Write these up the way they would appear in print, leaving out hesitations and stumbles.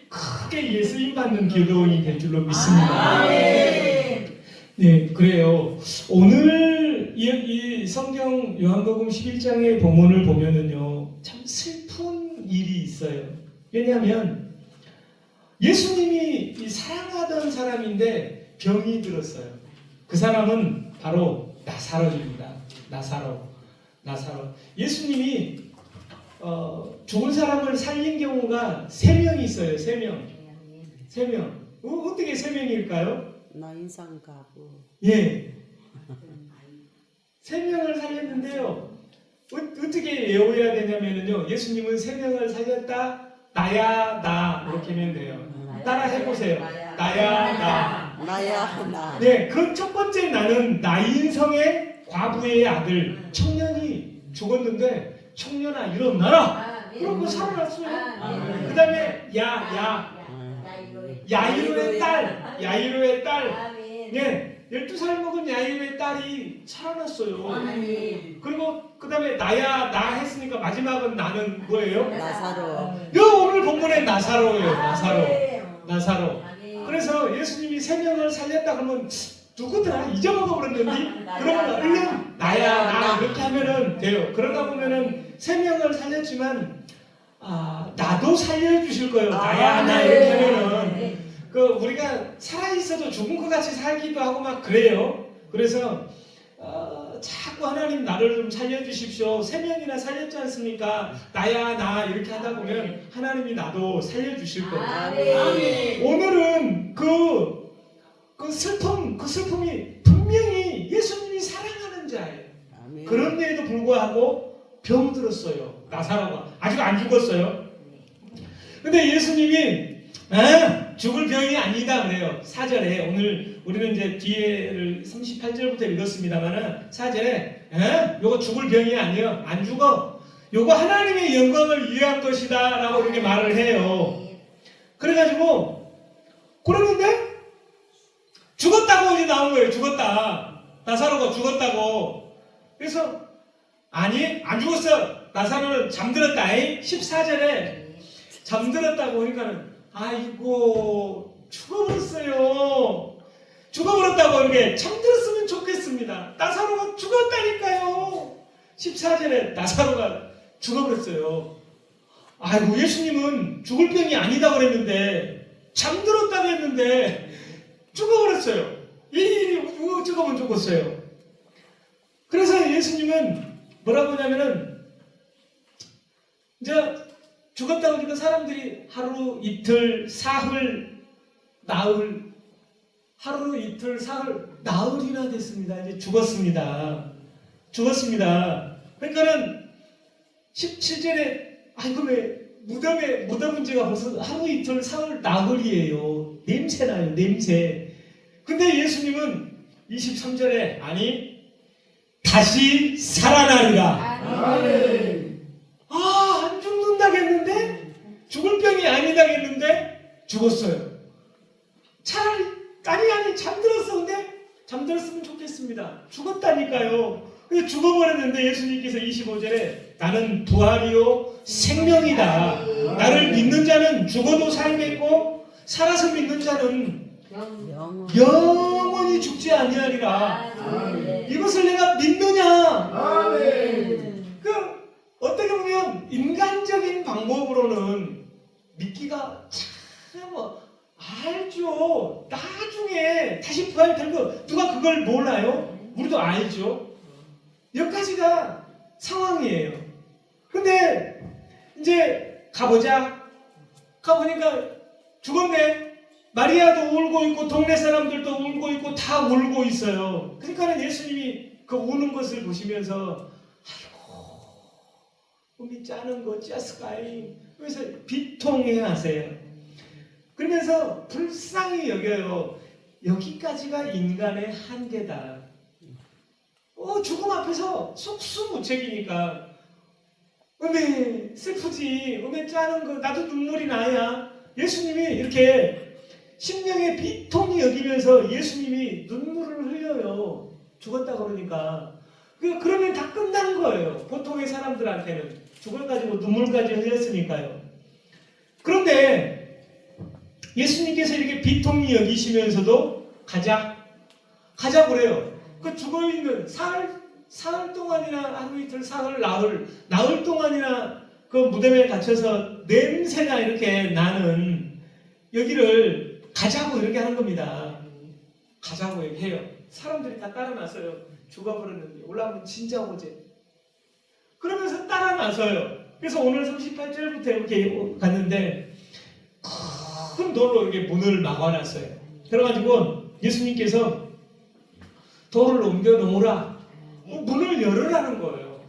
크게 쓰임받는 기도원이 될 줄로 믿습니다. 네, 그래요. 오늘 이 성경 요한복음 11장의 본문을 보면은요, 참 슬픈 일이 있어요. 왜냐하면 예수님이 사랑하던 사람인데 병이 들었어요. 그 사람은 바로 나사로입니다. 나사로. 예수님이 죽은 사람을 살린 경우가 3명 있어요. 3명. 어떻게 3명일까요? 나인상 가고. 예. 3명을 살렸는데요. 어떻게 외워야 되냐면요. 예수님은 3명을 살렸다. 나야 나 이렇게 하면 돼요. 따라 해보세요. 나야 나. 네, 그 첫 번째 나는 나인성의 과부의 아들 청년이 죽었는데 청년아 일어나라. 그러고 살아났어요. 그 다음에 야이로의 딸. 네, 12살 먹은 야이로의 딸이 살아났어요. 그리고 그 다음에 나야 나 했으니까 마지막은 나는 뭐예요? 나사로. 오늘 본문에 나사로예요. 나사로. 그래서 예수님이 3명을 살렸다 그러면 누구더라? 잊어먹어 버렸는지? 그러면 얼른 나야 나 이렇게 하면은 돼요. 그러다 보면은 3명을 살렸지만 나도 살려주실 거예요. 나야 나 이렇게 하면은 우리가 살아있어도 죽은 것 같이 살기도 하고 막 그래요. 그래서 자꾸 하나님 나를 좀 살려주십시오. 3명이나 살렸지 않습니까? 나야 나 이렇게 하다 보면 하나님이 나도 살려주실 거예요. 오늘은 그 슬픔이 분명히 예수님이 사랑하는 자예요. 그런데에도 불구하고 병들었어요. 나사로가 아직 안 죽었어요. 근데 예수님이 죽을 병이 아니다 그래요. 4절에 오늘 우리는 이제 뒤에를 38절부터 읽었습니다만은 4절에 요거 죽을 병이 아니에요. 안 죽어. 요거 하나님의 영광을 위한 것이다 라고 이렇게 말을 해요. 그래가지고 그러는데 죽었다고 이제 나온 거예요. 죽었다. 나사로가 죽었다고. 그래서 아니 안 죽었어. 나사로는 잠들었다. 14절에 잠들었다고 하니까는 아이고 죽어버렸다고 이렇게 잠들었으면 좋겠습니다. 나사로가 죽었다니까요. 14절에 나사로가 죽어버렸어요. 아이고 예수님은 죽을 병이 아니다 그랬는데 잠들었다고 했는데 죽어버렸어요. 죽으면 죽었어요. 그래서 예수님은 뭐라고 하냐면은 이제 죽었다고 하니까 사람들이 하루 이틀 사흘 나흘 하루 이틀 사흘 나흘이나 됐습니다. 이제 죽었습니다. 그러니까는 17절에 아이고 왜 무덤 문제가 벌써 하루 이틀 사흘 나흘이에요. 냄새나요. 냄새. 근데 예수님은 23절에 아니 다시 살아나리라. 안 죽는다겠는데? 죽을 병이 아니다겠는데? 죽었어요. 차라리 아니 잠들었어. 근데 잠들었으면 좋겠습니다. 죽었다니까요. 근데 죽어버렸는데 예수님께서 25절에 나는 부활이요 생명이다. 나를 믿는 자는 죽어도 살겠고 살아서 믿는 자는 영원히 죽지 아니하리라. 이것을 내가 믿느냐? 어떻게 보면 인간적인 방법으로는 믿기가 참 알죠. 나중에 다시 부활될 거 누가 그걸 몰라요? 우리도 알죠. 여기까지가 상황이에요. 근데 이제 가보니까 죽었네. 마리아도 울고 있고 동네 사람들도 울고 있고 다 울고 있어요. 그러니까 예수님이 그 우는 것을 보시면서 우리 짜는 거 짜스까이 그래서 비통해 하세요. 그러면서 불쌍히 여겨요. 여기까지가 인간의 한계다. 죽음 앞에서 속수무책이니까 어메 슬프지. 어메 짜는 거 나도 눈물이 나야. 예수님이 이렇게 심령의 비통이 여기면서 예수님이 눈물을 흘려요. 죽었다 그러니까. 그러면 다 끝난 거예요. 보통의 사람들한테는. 죽을 가지고 눈물까지 흘렸으니까요. 그런데 예수님께서 이렇게 비통히 여기시면서도 가자 그래요. 그 죽어있는 사흘 동안이나 하루 이틀 나흘 동안이나 그 무덤에 갇혀서 냄새가 이렇게 나는 여기를 가자고 이렇게 하는 겁니다. 가자고 얘기해요. 사람들이 다 따라 나서요. 죽어버렸는데 올라오면 진짜 오제. 그러면서 따라 나서요. 그래서 오늘 38절부터 이렇게 갔는데 큰 돌로 이렇게 문을 막아놨어요. 그래가지고 예수님께서 돌을 옮겨 놓으라. 문을 열으라는 거예요.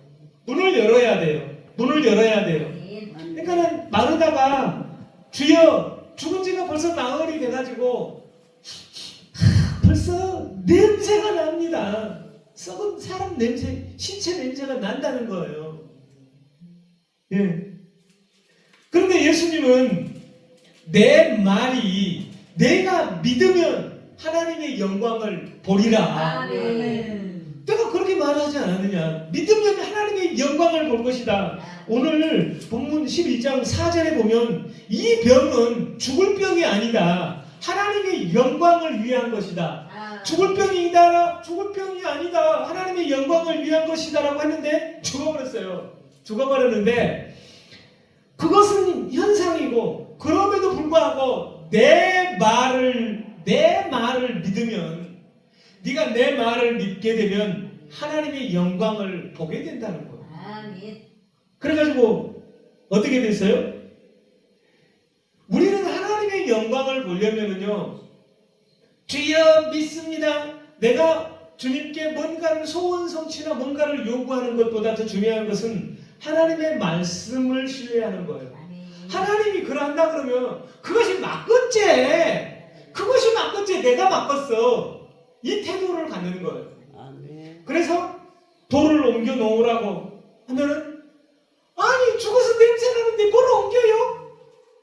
문을 열어야 돼요. 문을 열어야 돼요. 그러니까는 마르다가 주여 죽은 지가 벌써 나흘이 돼가지고 벌써 냄새가 납니다. 썩은 사람 냄새, 신체 냄새가 난다는 거예요. 예. 그런데 예수님은 내 말이 내가 믿으면 하나님의 영광을 보리라. 내가 그렇게 말하지 않았느냐. 믿으면 하나님의 영광을 볼 것이다. 오늘 본문 11장 4절에 보면 이 병은 죽을 병이 아니다. 하나님의 영광을 위한 것이다. 죽을 병이 아니다. 하나님의 영광을 위한 것이다 라고 했는데 죽어버렸는데 그것은 현상이고 그럼에도 불구하고 내 말을 믿으면 네가 내 말을 믿게 되면 하나님의 영광을 보게 된다는 거예요. 그래가지고 어떻게 됐어요? 우리는 하나님의 영광을 보려면은요, 주여 믿습니다. 내가 주님께 뭔가를 소원 성취나 뭔가를 요구하는 것보다 더 중요한 것은 하나님의 말씀을 신뢰하는 거예요. 하나님이 그러한다 그러면 그것이 맞겠지. 내가 바꿨어. 이 태도를 갖는 거예요. 그래서 돌을 옮겨 놓으라고 하면은 아니 죽어서 냄새 나는데 뭘 옮겨요?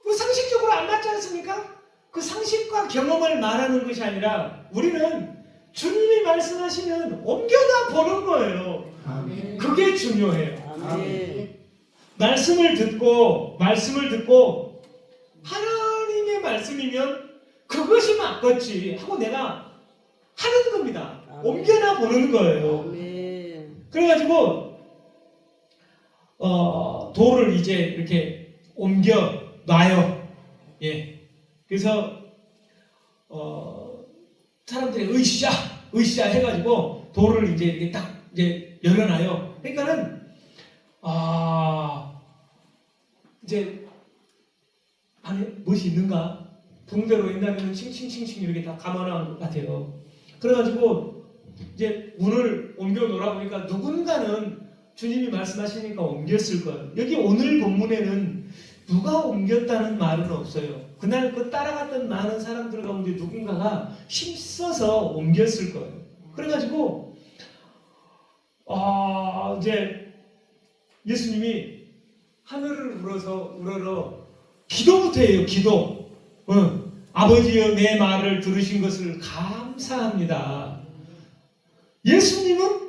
그 상식적으로 안 맞지 않습니까? 그 상식과 경험을 말하는 것이 아니라 우리는 주님이 말씀하시면 옮겨다 보는 거예요. 아멘. 그게 중요해요. 아멘. 말씀을 듣고 하나님의 말씀이면 그것이 맞겠지 하고 내가 하는 겁니다. 옮겨나 보는 거예요. 아멘. 그래가지고 돌을 이제 이렇게 옮겨 놔요. 예. 그래서 사람들이 으쌰 해가지고 돌을 이제 이렇게 딱 이제 열어놔요. 그러니까는 이제 안에 무엇이 있는가? 붕대로 옛날에는 칭칭칭칭 이렇게 다 감아놓은 것 같아요. 그래가지고 이제 문을 옮겨 놓으라 보니까 누군가는 주님이 말씀하시니까 옮겼을 거예요. 여기 오늘 본문에는 누가 옮겼다는 말은 없어요. 그날 그 따라갔던 많은 사람들 가운데 누군가가 힘써서 옮겼을 거예요. 그래가지고 이제 예수님이 하늘을 우러러 기도부터 해요. 기도. 아버지여 내 말을 들으신 것을 감사합니다. 예수님은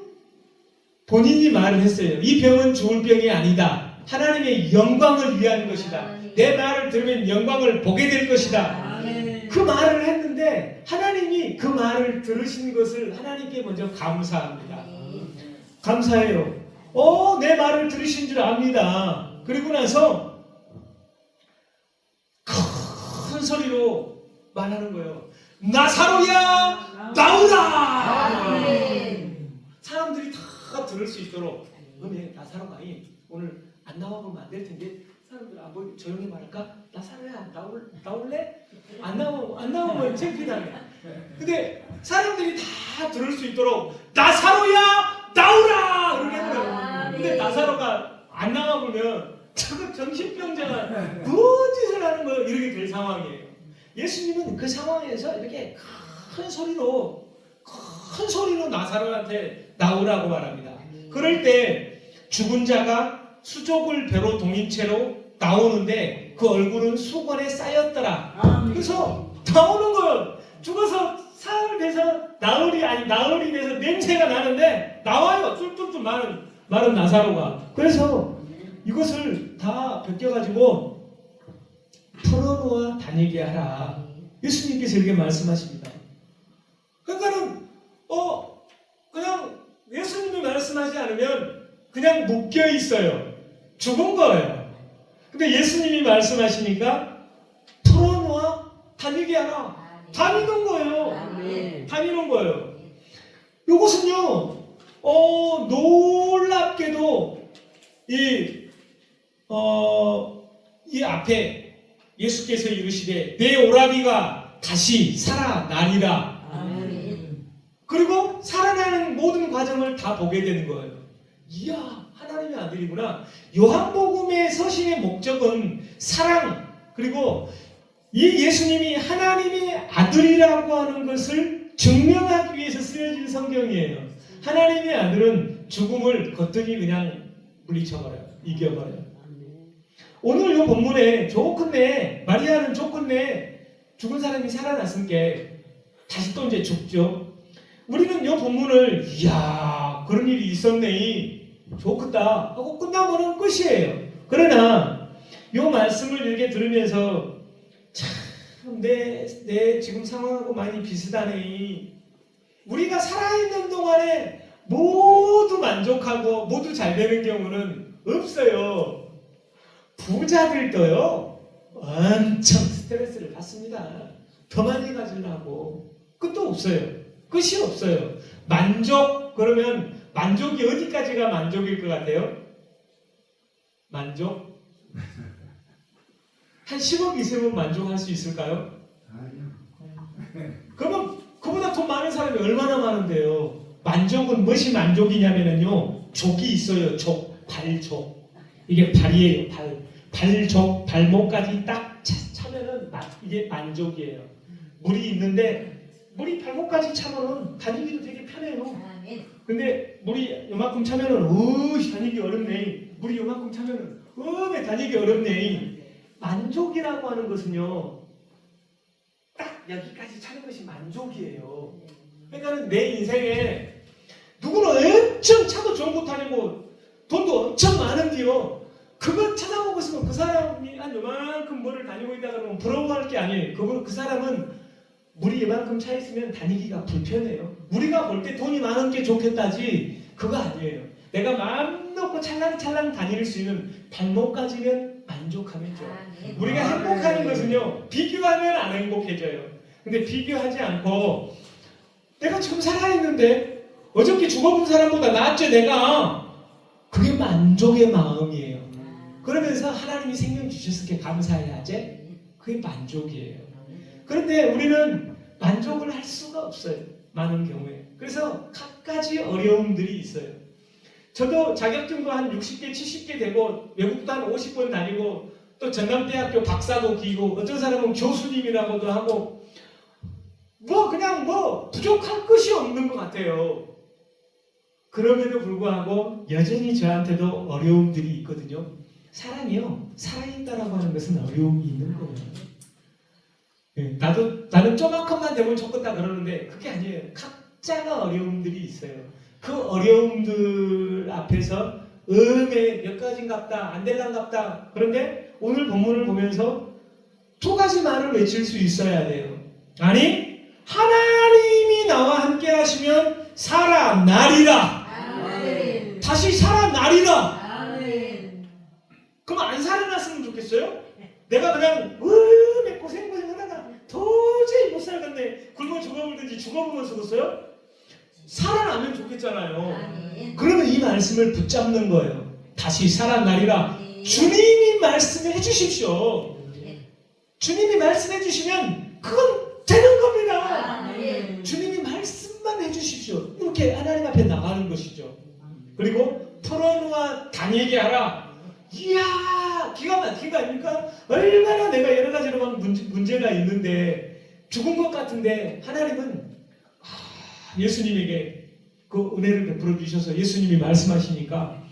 본인이 말을 했어요. 이 병은 죽을 병이 아니다. 하나님의 영광을 위한 것이다. 내 말을 들으면 영광을 보게 될 것이다. 그 말을 했는데 하나님이 그 말을 들으신 것을 하나님께 먼저 감사합니다. 감사해요. 내 말을 들으신 줄 압니다. 그리고 나서 큰 소리로 말하는 거예요. 나사로야 나오라. 사람들이 다 들을 수 있도록 나사로가 오늘 안 나와보면 안 될 텐데 사람들 뭐 조용히 말할까? 나사로야 나올래? 안 나오면 창피당해. 근데 사람들이 다 들을 수 있도록 나사로야 나오라 이렇게 해요. 근데 나사로가 안 나와보면 저거 정신병자가 무슨 짓을 하는 거 이렇게 될 상황이에요. 예수님은 그 상황에서 이렇게 큰 소리로 나사로한테 나오라고 말합니다. 그럴 때 죽은 자가 수족을 배로 동인 채로 나오는데 그 얼굴은 수건에 쌓였더라. 그래서 나오는 거예요. 죽어서 사흘 돼서 나흘이 돼서 냄새가 나는데 나와요. 쫄쫄쫄 마른 나사로가. 그래서 이것을 다 벗겨가지고 풀어놓아 다니게 하라. 예수님께서 이렇게 말씀하십니다. 그러니까는 그냥 예수님이 말씀하지 않으면 그냥 묶여 있어요. 죽은 거예요. 근데 예수님이 말씀하시니까 풀어놓아 다니게 하라. 다니는 거예요. 아멘. 다니는 거예요. 이것은요, 놀랍게도 이 앞에 예수께서 이르시되 내 오라비가 다시 살아나리라. 아멘. 그리고 살아나는 모든 과정을 다 보게 되는 거예요. 이야, 하나님의 아들이구나. 요한복음의 서신의 목적은 사랑, 그리고 이 예수님이 하나님의 아들이라고 하는 것을 증명하기 위해서 쓰여진 성경이에요. 하나님의 아들은 죽음을 거뜬히 그냥 물리쳐버려요. 이겨버려요. 오늘 이 본문에 좋겠네, 마리아는 좋겠네, 죽은 사람이 살아났으니까 다시 또 이제 죽죠. 우리는 이 본문을 이야, 그런 일이 있었네, 좋겠다 하고 끝나버리면 끝이에요. 그러나 이 말씀을 이렇게 들으면서 참 내 지금 상황하고 많이 비슷하네. 우리가 살아있는 동안에 모두 만족하고 모두 잘 되는 경우는 없어요. 부자들도요 엄청 스트레스를 받습니다. 더 많이 가지려고 끝도 없어요. 끝이 없어요. 만족, 그러면 만족이 어디까지가 만족일 것 같아요? 만족? 한 10억 있으면 만족할 수 있을까요? 그러면 그보다 돈 많은 사람이 얼마나 많은데요? 만족은 무엇이 만족이냐면요, 족이 있어요. 족, 발족. 이게 발이에요. 발족, 발목까지 딱 차면은 이게 만족이에요. 물이 있는데 물이 발목까지 차면은 다니기도 되게 편해요. 근데 물이 요만큼 차면은 다니기 어렵네. 물이 요만큼 차면은 다니기 어렵네. 만족이라고 하는 것은요, 딱 여기까지 차는 것이 만족이에요. 그러니까 내 인생에 누구는 엄청 차도 좋은 거 다니고 돈도 엄청 많은데요, 그거 찾아보고 있으면 그 사람이 한 요만큼 뭐를 다니고 있다 그러면 부러워할 게 아니에요. 그 사람은 물이 이만큼 차 있으면 다니기가 불편해요. 우리가 볼 때 돈이 많은 게 좋겠다지 그거 아니에요. 내가 마음 놓고 찰랑찰랑 다닐 수 있는 발목까지는 만족하면 좋아요. 우리가 행복하는 것은요, 비교하면 안 행복해져요. 근데 비교하지 않고 내가 지금 살아있는데 어저께 죽어본 사람보다 낫죠 내가. 그게 만족의 마음이에요. 그러면서 하나님이 생명 주셨으니까 감사해야지. 그게 만족이에요. 그런데 우리는 만족을 할 수가 없어요. 많은 경우에. 그래서 갖가지 어려움들이 있어요. 저도 자격증도 한 60개, 70개 되고 외국도 한 50번 다니고 또 전남대학교 박사도 기고 어떤 사람은 교수님이라고도 하고 그냥 부족할 것이 없는 것 같아요. 그럼에도 불구하고 여전히 저한테도 어려움들이 있거든요. 사람이요, 살아있다라고 하는 것은 어려움이 있는 거예요. 나는 조만큼만 되면 좋겠다 그러는데 그게 아니에요. 각자가 어려움들이 있어요. 그 어려움들 앞에서 몇 가지인갑다, 안 될란갑다. 그런데 오늘 본문을 보면서 두 가지 말을 외칠 수 있어야 돼요. 아니, 하나님이 나와 함께 하시면 살아나리라. 아멘. 다시 살아나리라. 아멘. 그럼 안 살아났으면 좋겠어요? 내가 그냥 고생하다가 도저히 못 살겠네, 굶어 죽어버리든지 죽어보면 죽었어요? 살아나면 좋겠잖아요. 아멘. 그러면 이 말씀을 붙잡는 거예요. 다시 살아나리라. 주님이 말씀해 주십시오. 주님이 말씀해 주시면 그건 되는 겁니다. 아멘. 주님이 말씀만 해 주십시오. 이렇게 하나님 앞에 나가는 것이죠. 그리고 풀어놓아 다니게 하라. 이야, 기가 막힌 거 아닙니까? 얼마나 내가 여러 가지로 막 문제가 있는데 죽은 것 같은데 하나님은 예수님에게 그 은혜를 베풀어 주셔서 예수님이 말씀하시니까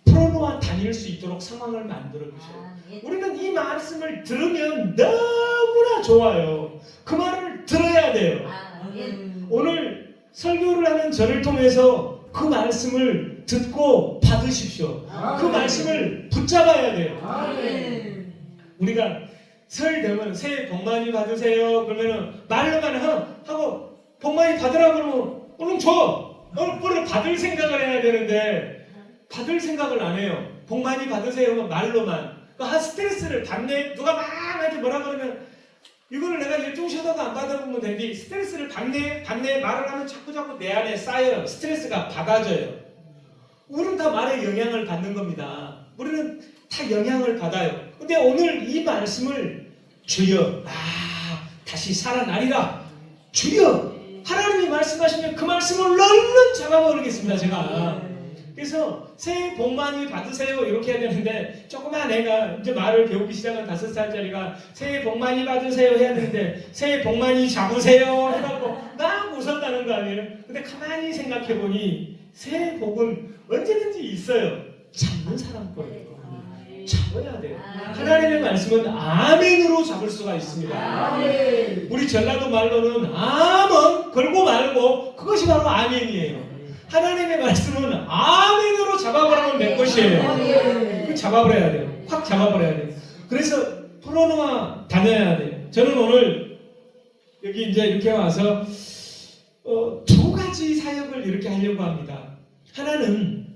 풀어놓아 다닐 수 있도록 상황을 만들어 주셔요. 우리는 이 말씀을 들으면 너무나 좋아요. 그 말을 들어야 돼요. 오늘 설교를 하는 저를 통해서 그 말씀을 듣고 받으십시오. 그 말씀을 붙잡아야 돼요. 우리가 설 되면 새해 복 많이 받으세요. 그러면은 말로만 하고 복 많이 받으라고 그러면 얼른 줘. 얼른 받을 생각을 해야 되는데 받을 생각을 안 해요. 복 많이 받으세요. 말로만. 그러니까 스트레스를 받네. 누가 막 나한테 뭐라 그러면 이거를 내가 일종 쉬다가 안 받아보면 되는데 스트레스를 받네 말을 하면 자꾸 내 안에 쌓여요. 스트레스가 받아져요. 우리는 다 말에 영향을 받는 겁니다. 우리는 다 영향을 받아요. 근데 오늘 이 말씀을 주여 다시 살아나리라. 주여 하나님이 말씀하시면 그 말씀을 얼른 잡아버리겠습니다. 제가. 그래서 새해 복 많이 받으세요 이렇게 해야 되는데 조그만 애가 이제 말을 배우기 시작한 5살짜리가 새해 복 많이 받으세요 해야 되는데 새해 복 많이 잡으세요 해갖고 막 웃었다는 거 아니에요. 근데 가만히 생각해보니 새해 복은 언제든지 있어요. 잡는 사람 거예요. 잡아야 돼요. 하나님의 말씀은 아멘으로 잡을 수가 있습니다. 우리 전라도 말로는 아멘 걸고 말고 그것이 바로 아멘이에요. 하나님의 말씀은 아멘으로 잡아버리면 내 것이에요. 그 잡아버려야 돼요. 확 잡아버려야 돼요. 그래서 풀어놓아 다녀야 돼요. 저는 오늘 여기 이제 이렇게 와서 두 가지 사역을 이렇게 하려고 합니다. 하나는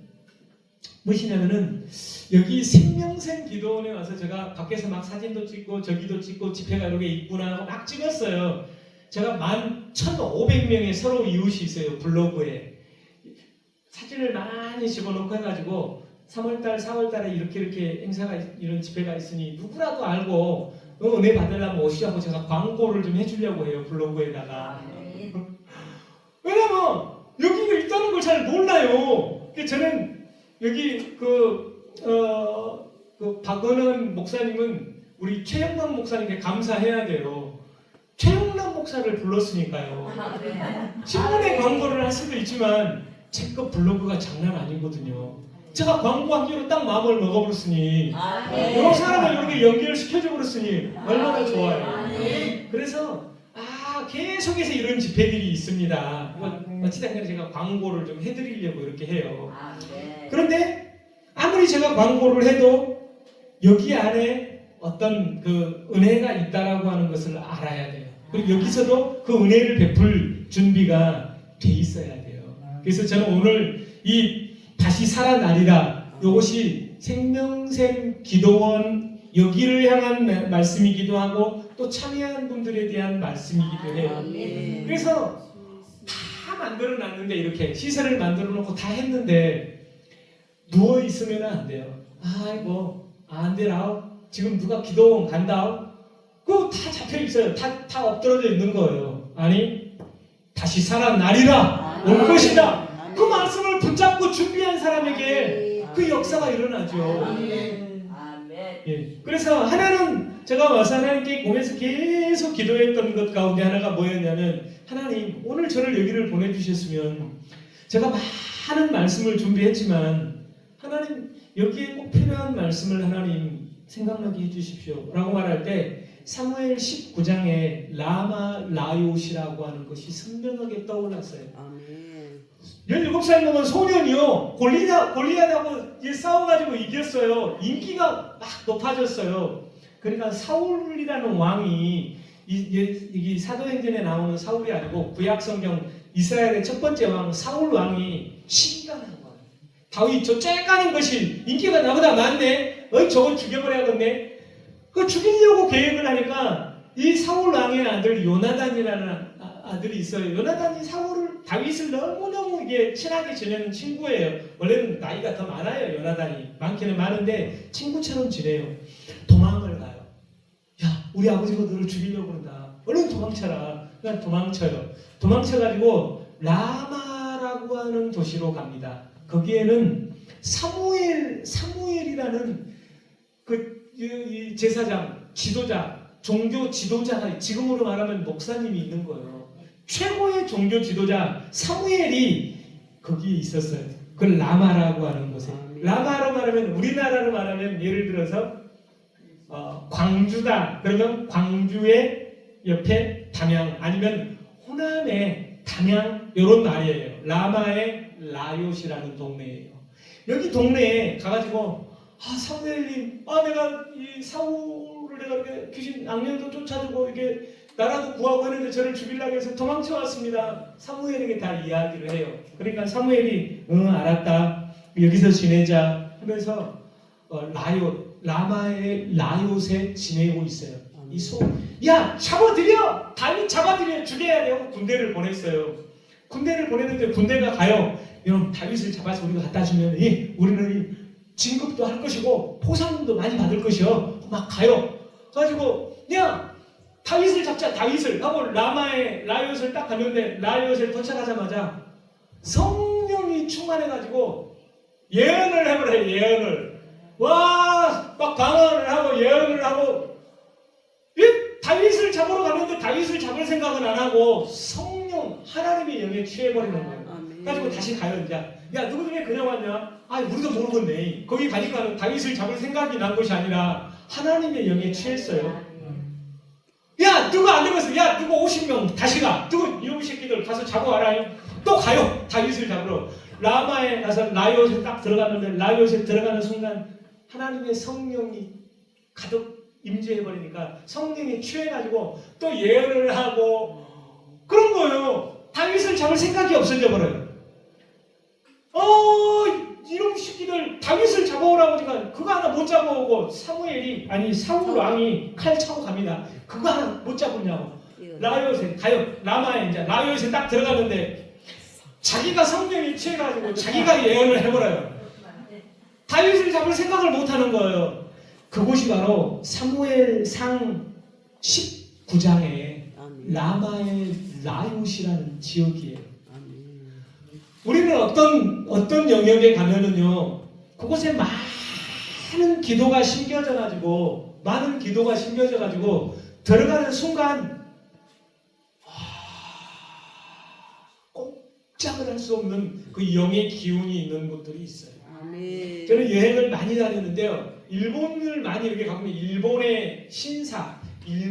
무엇이냐면은 여기 생명샘 기도원에 와서 제가 밖에서 막 사진도 찍고 저기도 찍고 집회가 이렇게 있구나 하고 막 찍었어요. 제가 11,500명의 서로 이웃이 있어요. 블로그에. 사진을 많이 집어넣고 해가지고 3월달, 4월달에 이렇게 행사가 이런 집회가 있으니 누구라도 알고 은혜 받으려면 오시자고 제가 광고를 좀 해주려고 해요. 블로그에다가. 왜냐면 여기가 있다는 걸 잘 몰라요. 저는 여기 박은원 목사님은 우리 최영남 목사님께 감사해야 돼요. 최영남 목사를 불렀으니까요. 신문에 광고를 할 수도 있지만 제 거 블로그가 장난 아니거든요. 제가 광고하기로 딱 마음을 먹어버렸으니 여러 사람을 이렇게 연결시켜줘 버렸으니 얼마나 좋아요. 그래서 계속해서 이런 집회들이 있습니다. 어찌됐든 제가 광고를 좀 해드리려고 이렇게 해요. 그런데 아무리 제가 광고를 해도 여기 안에 어떤 그 은혜가 있다라고 하는 것을 알아야 돼요. 그리고 여기서도 그 은혜를 베풀 준비가 돼 있어야 돼요. 그래서 저는 오늘 이 다시 살아나리라 이것이 생명샘 기도원 여기를 향한 말씀이기도 하고 또 참여한 분들에 대한 말씀이기도 해요. 그래서 다 만들어 놨는데 이렇게 시설을 만들어 놓고 다 했는데 누워 있으면 안 돼요. 아이고 안 되나? 지금 누가 기도원 간다? 그거 다 잡혀 있어요. 다 엎드러져 있는 거예요. 아니 다시 살아나리라 올 것이다. 그 말씀을 붙잡고 준비한 사람에게 그 역사가 일어나죠. 예. 그래서 하나는 제가 와서 하나님께 보면서 계속 기도했던 것 가운데 하나가 뭐였냐면 하나님 오늘 저를 여기를 보내주셨으면 제가 많은 말씀을 준비했지만 하나님 여기에 꼭 필요한 말씀을 하나님 생각나게 해주십시오 라고 말할 때 사무엘 19장에 라마 라요시라고 하는 것이 선명하게 떠올랐어요. 17살 먹은 소년이요 골리앗하고 싸워가지고 이겼어요. 인기가 막 높아졌어요. 그러니까 사울이라는 왕이 이 사도행전에 나오는 사울이 아니고 구약성경 이스라엘의 첫 번째 왕 사울 왕이 시기가 나는 거예요. 다윗 저 쬐까는 것이 인기가 나보다 많네. 저걸 죽여버려야겠네. 그 죽이려고 계획을 하니까 이 사울 왕의 아들 요나단이라는 아들이 있어요. 요나단이 다윗을 너무너무 이게 친하게 지내는 친구예요. 원래는 나이가 더 많아요. 요나단이 많기는 많은데 친구처럼 지내요. 도망을 가요. 야 우리 아버지가 너를 죽이려고 그런다. 얼른 도망쳐라. 그냥 도망쳐요. 도망쳐가지고 라마라고 하는 도시로 갑니다. 거기에는 사무엘이라는 이 제사장, 지도자, 종교 지도자가 지금으로 말하면 목사님이 있는 거예요. 최고의 종교 지도자 사무엘이 거기에 있었어요. 그걸 라마라고 하는 곳에. 라마로 말하면 우리나라로 말하면 예를 들어서 광주다. 그러면 광주의 옆에 담양 아니면 호남의 담양 이런 말이에요. 라마의 라요시라는 동네예요. 여기 동네에 가가지고 사무엘님, 내가 이 사울을 내가 이렇게 귀신 악령도 쫓아주고 이게 나라도 구하고 했는데 저를 죽이려고 해서 도망쳐 왔습니다. 사무엘에게 다 이야기를 해요. 그러니까 사무엘이 알았다. 여기서 지내자 하면서 라마의 라요새 지내고 있어요. 야, 잡아들여! 다윗 잡아들여! 죽여야 돼요. 군대를 보냈어요. 군대를 보냈는데 군대가 가요. 여러분, 다윗을 잡아서 우리가 갖다 주면 우리는 진급도 할 것이고 포상도 많이 받을 것이요. 막 가요. 가지고 야, 다윗을 잡자. 다윗을 하고 라마의 라요새 딱 갔는데 라요새 도착하자마자 성령이 충만해가지고 예언을 해버려요. 예언을. 와, 막 강언을 하고 예언을 하고 다윗을 잡으러 갔는데 다윗을 잡을 생각은 안 하고 성령 하나님의 영에 취해버리는 거예요. 가지고 다시 가요. 이제 야, 누구 중에 그냥 왔냐? 우리도 모르겠네. 거기 가니까 다윗을 잡을 생각이 난 것이 아니라 하나님의 영에 취했어요. 야, 누구 안 되겠어? 야, 누구 50명 다시 가. 누구 이놈 새끼들 가서 잡아와라. 또 가요. 다윗을 잡으러. 라마에 가서 라요새 딱 들어갔는데 라요새 들어가는 순간 하나님의 성령이 가득 임재해버리니까 성령이 취해가지고 또 예언을 하고 그런 거예요. 다윗을 잡을 생각이 없어져 버려요. 이런 새끼들 다윗을 잡아오라고 하니까 그거 하나 못 잡아오고 사울 왕이 칼 차고 갑니다. 그거 하나 못 잡았냐고. 라요새 가요. 라마에 이제 라요새 딱 들어갔는데 자기가 성령이 취해가지고 자기가 예언을 해버려요. 다윗을 잡을 생각을 못하는 거예요. 그곳이 바로 사무엘상 19장에 라마의 라요시라는 지역이에요. 우리는 어떤 영역에 가면은요, 그곳에 많은 기도가 심겨져가지고 들어가는 순간 꼼짝을 할 수 없는 그 영의 기운이 있는 곳들이 있어요. 저는 여행을 많이 다녔는데요. 일본을 많이 이렇게 가보면 일본의 신사들을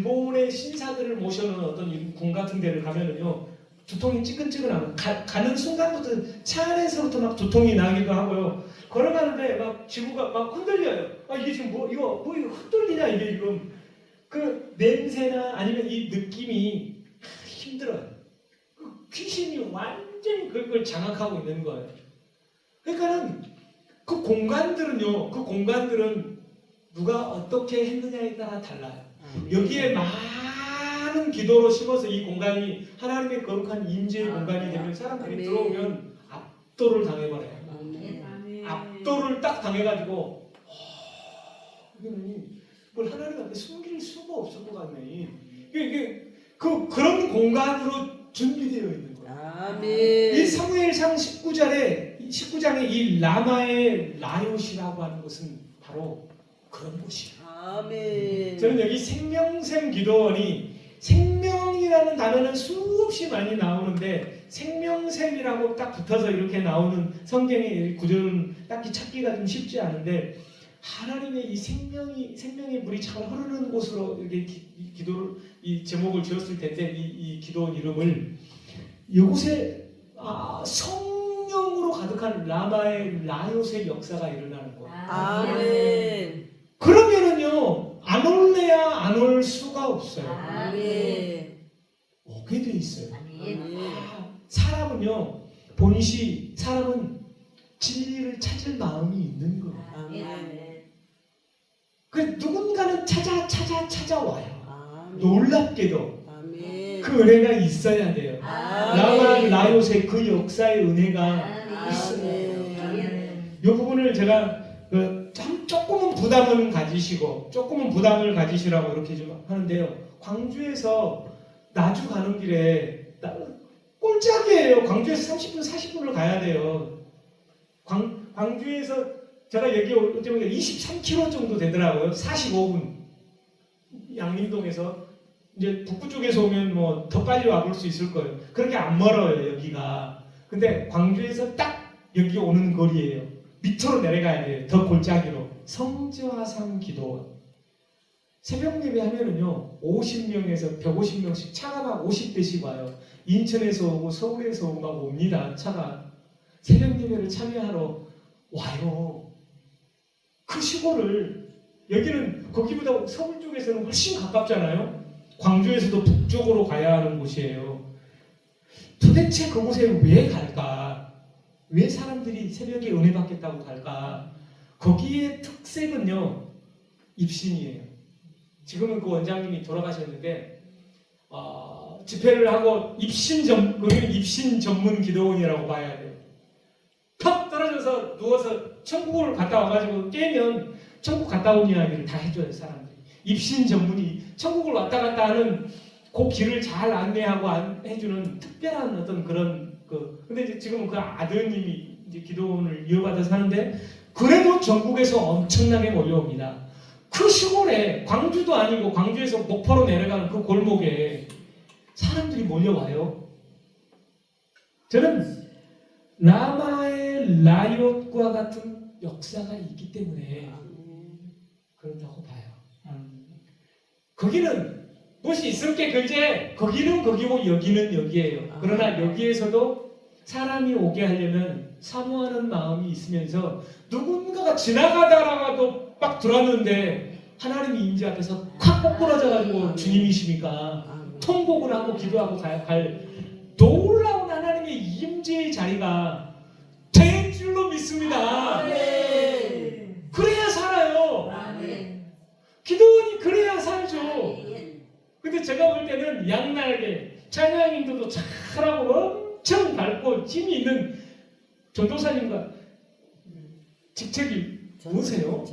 모셔놓은 어떤 궁 같은 데를 가면은요, 두통이 찌끈찌끈하고 가는 순간부터 차 안에서부터 막 두통이 나기도 하고요. 걸어가는데 막 지구가 막 흔들려요. 이게 지금 이거 흔들리냐 이게 지금 그 냄새나 아니면 이 느낌이 힘들어요. 그 귀신이 완전히 그걸 장악하고 있는 거예요. 그러니까는 그 공간들은 누가 어떻게 했느냐에 따라 달라요. 여기에 많은 기도로 심어서 이 공간이 하나님의 거룩한 임재의 공간이 되면 사람들이 들어오면 압도를 당해버려요. 압도를 딱 당해가지고 뭘 하나님 앞에 숨길 수가 없을 것 같네. 이게 그런 공간으로 준비되어 있는 거예요. 이 사무엘상 19장에 이 라마의 라요시라고 하는 것은 바로 그런 곳이에요. 저는 여기 생명샘 기도원이 생명이라는 단어는 수없이 많이 나오는데 생명샘이라고 딱 붙어서 이렇게 나오는 성경의 구절은 딱히 찾기가 좀 쉽지 않은데 하나님의 이 생명의 물이 잘 흐르는 곳으로 이렇게 이 제목을 지었을 텐데 이 기도원 이름을 이곳에 성령으로 가득한 라마의 라요새 역사가 일어나는 거예요. 그러면은요, 안 올래야 안 올 수가 없어요. 오게 돼 있어요. 사람은 진리를 찾을 마음이 있는 거예요. 누군가는 찾아와요. 놀랍게도 그 은혜가 있어야 돼요. 라마 라요새 그 역사의 은혜가 있어요. 이 부분을 제가 조금은 부담을 가지시라고 이렇게 좀 하는데요. 광주에서 나주 가는 길에 꼴짝이에요. 광주에서 30분, 40분을 가야 돼요. 광주에서 제가 여기 올 때마다 23km 정도 되더라고요. 45분. 양림동에서 이제 북부 쪽에서 오면 뭐 더 빨리 와볼 수 있을 거예요. 그렇게 안 멀어요, 여기가. 근데 광주에서 딱 여기 오는 거리예요. 밑으로 내려가야 돼요. 더 골짜기로. 성지화상 기도원. 새벽 예배 하면은요, 50명에서 150명씩 차가 막 50대씩 와요. 인천에서 오고 서울에서 오고 막 옵니다. 차가. 새벽 예배를 참여하러 와요. 그 시골을 여기는 거기보다 서울 쪽에서는 훨씬 가깝잖아요. 광주에서도 북쪽으로 가야 하는 곳이에요. 도대체 그곳에 왜 갈까? 왜 사람들이 새벽에 은혜 받겠다고 갈까? 거기에 특색은요, 입신이에요. 지금은 그 원장님이 돌아가셨는데 집회를 하고 거기는 입신 전문 기도원이라고 봐야 돼요. 턱 떨어져서 누워서 천국을 갔다 와가지고 깨면 천국 갔다 온 이야기를 다 해줘요, 사람들이. 입신 전문이 천국을 왔다 갔다 하는 그 길을 잘 안내하고 해주는 특별한 어떤 그런 근데 이제 지금은 그 아드님이 이제 기도원을 이어받아서 하는데 그래도 전국에서 엄청나게 몰려옵니다. 그 시골에 광주도 아니고 광주에서 목포로 내려가는 그 골목에 사람들이 몰려와요. 저는 라마의 라이엇과 같은 역사가 있기 때문에 그렇다고 봐요. 거기는 무엇이 있을 게 글제 거기는 거기고 여기는 여기예요. 그러나 여기에서도 사람이 오게 하려면 사모하는 마음이 있으면서 누군가가 지나가다가도 막 들어왔는데 하나님이 임재 앞에서 콱 꼬꾸라져가지고 주님이십니까? 통곡을 하고 기도하고 갈 놀라운 하나님의 임재의 자리가 될 줄로 믿습니다. 그래야 살아요. 기도원이 그래야 살죠. 근데 제가 볼 때는 양날개 찬양인도도 잘하고 엄청 밝고 힘이 있는 전도사님과 직책이 누구세요?